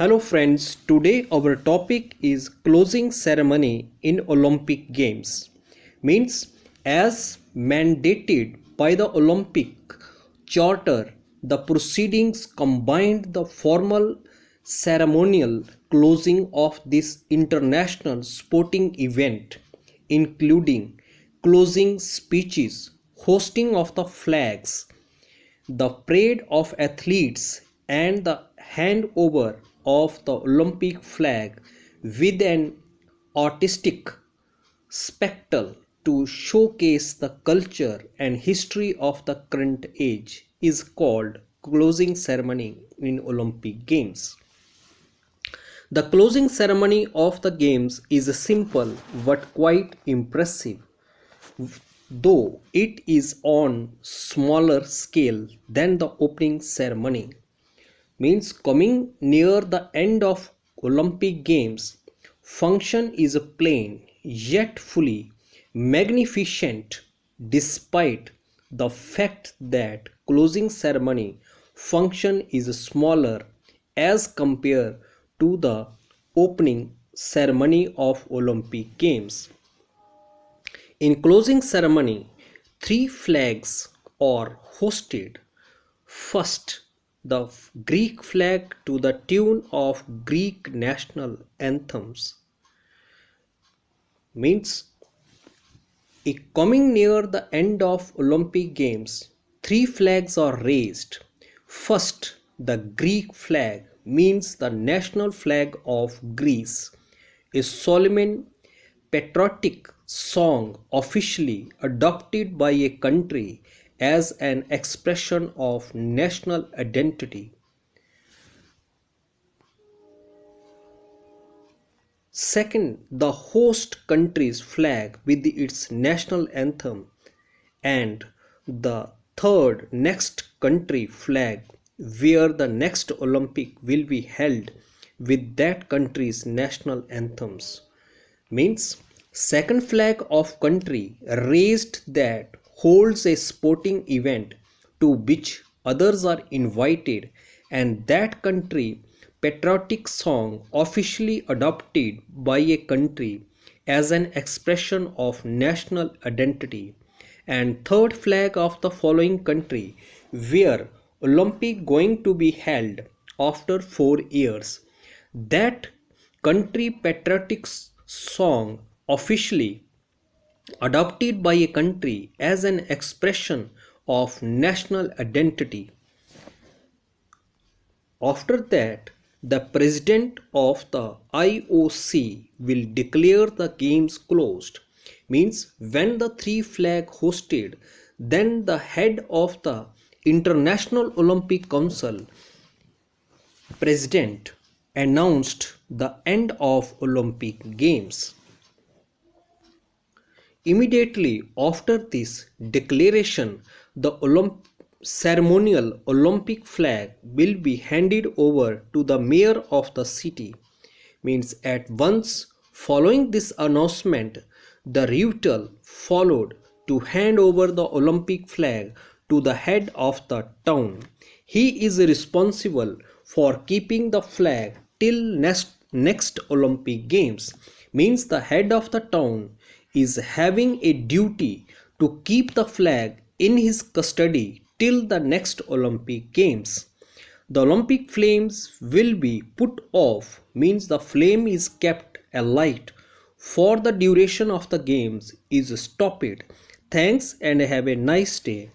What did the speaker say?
Hello friends, today our topic is closing ceremony in Olympic Games. Means as mandated by the Olympic Charter, the proceedings combined the formal ceremonial closing of this international sporting event, including closing speeches, hosting of the flags, the parade of athletes and the handover of the Olympic flag with an artistic spectacle to showcase the culture and history of the current age is called closing ceremony in Olympic Games. The closing ceremony of the games is simple but quite impressive, though it is on smaller scale than the opening ceremony. Means coming near the end of Olympic Games, function is plain yet fully magnificent despite the fact that closing ceremony function is smaller as compared to the opening ceremony of Olympic Games. In closing ceremony, three flags are hosted. First, the Greek flag to the tune of Greek national anthems. Means, coming near the end of Olympic Games, three flags are raised. First, the Greek flag means the national flag of Greece, a solemn patriotic song officially adopted by a country as an expression of national identity. Second, the host country's flag with its national anthem, and the third, next country flag where the next Olympic will be held with that country's national anthems. Means second flag of country raised that holds a sporting event to which others are invited, and that country patriotic song officially adopted by a country as an expression of national identity, and third flag of the following country where Olympic going to be held after 4 years, that country patriotic song officially adopted by a country as an expression of national identity. After that, the president of the IOC will declare the games closed. Means when the three flag hosted, then the head of the International Olympic Council president announced the end of Olympic Games. Immediately after this declaration, the ceremonial Olympic flag will be handed over to the mayor of the city. Means at once following this announcement, the ritual followed to hand over the Olympic flag to the head of the town. He is responsible for keeping the flag till next Olympic Games. Means the head of the town is having a duty to keep the flag in his custody till the next Olympic Games. The Olympic flames will be put off, means the flame is kept alight for the duration of the games is stopped. Thanks and have a nice day.